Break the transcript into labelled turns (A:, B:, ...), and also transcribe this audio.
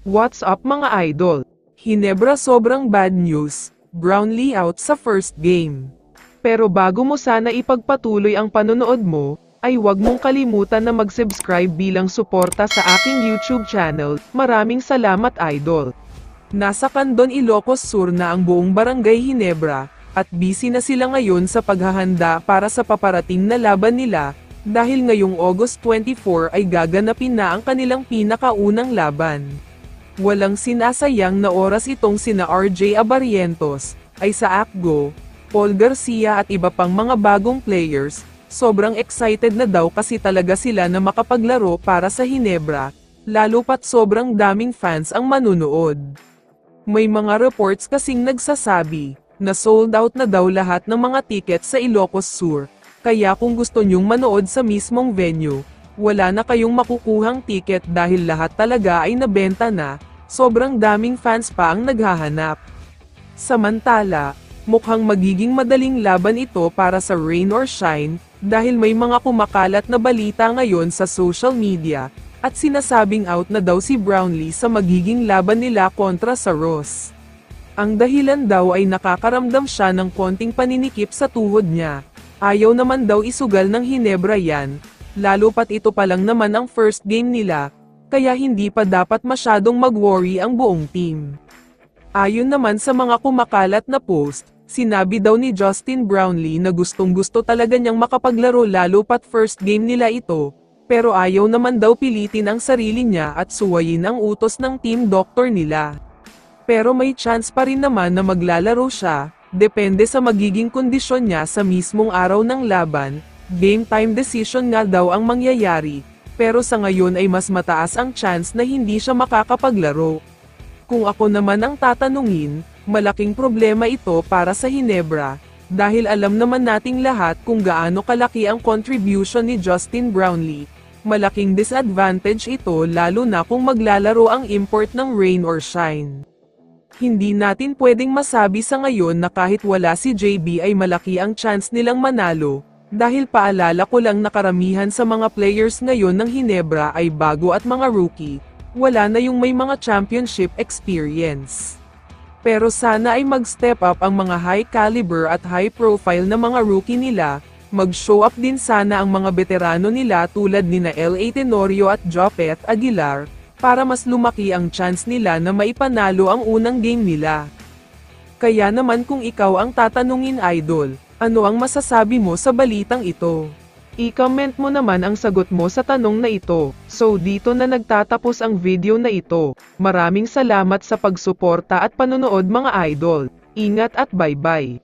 A: What's up mga idol? Hinebra sobrang bad news, Brownlee out sa first game. Pero bago mo sana ipagpatuloy ang panonood mo, ay huwag mong kalimutan na mag-subscribe bilang suporta sa aking YouTube channel. Maraming salamat idol. Nasa Candon, Ilocos Sur na ang buong barangay Hinebra, at busy na sila ngayon sa paghahanda para sa paparating na laban nila, dahil ngayong August 24 ay gaganapin na ang kanilang pinakaunang laban. Walang sinasayang na oras itong sina RJ Abarientos, Isa Akgo, Paul Garcia at iba pang mga bagong players. Sobrang excited na daw kasi talaga sila na makapaglaro para sa Hinebra, lalo pat sobrang daming fans ang manunood. May mga reports kasing nagsasabi na sold out na daw lahat ng mga tickets sa Ilocos Sur, kaya kung gusto nyong manood sa mismong venue, wala na kayong makukuhang ticket dahil lahat talaga ay nabenta na, sobrang daming fans pa ang naghahanap. Samantala, mukhang magiging madaling laban ito para sa rain or shine, dahil may mga kumakalat na balita ngayon sa social media, at sinasabing out na daw si Brownlee sa magiging laban nila kontra sa Ross. Ang dahilan daw ay nakakaramdam siya ng konting paninikip sa tuhod niya. Ayaw naman daw isugal ng Hinebra yan, lalo pat ito pa lang naman ang first game nila, kaya hindi pa dapat masyadong mag-worry ang buong team. Ayon naman sa mga kumakalat na post, sinabi daw ni Justin Brownlee na gustong-gusto talaga niyang makapaglaro lalo pat first game nila ito, pero ayaw naman daw pilitin ang sarili niya at suwayin ang utos ng team doctor nila. Pero may chance pa rin naman na maglalaro siya, depende sa magiging kondisyon niya sa mismong araw ng laban. Game time decision nga daw ang mangyayari, pero sa ngayon ay mas mataas ang chance na hindi siya makakapaglaro. Kung ako naman ang tatanungin, malaking problema ito para sa Hinebra, dahil alam naman nating lahat kung gaano kalaki ang contribution ni Justin Brownlee. Malaking disadvantage ito lalo na kung maglalaro ang import ng rain or shine. Hindi natin pwedeng masabi sa ngayon na kahit wala si JB ay malaki ang chance nilang manalo, dahil paalala ko lang na karamihan sa mga players ngayon ng Hinebra ay bago at mga rookie, wala na yung may mga championship experience. Pero sana ay mag-step up ang mga high caliber at high profile na mga rookie nila, mag-show up din sana ang mga veterano nila tulad nina L.A. Tenorio at Jopet Aguilar, para mas lumaki ang chance nila na maipanalo ang unang game nila. Kaya naman kung ikaw ang tatanungin idol, ano ang masasabi mo sa balitang ito? I-comment mo naman ang sagot mo sa tanong na ito. So dito na nagtatapos ang video na ito. Maraming salamat sa pagsuporta at panonood mga idol. Ingat at bye-bye.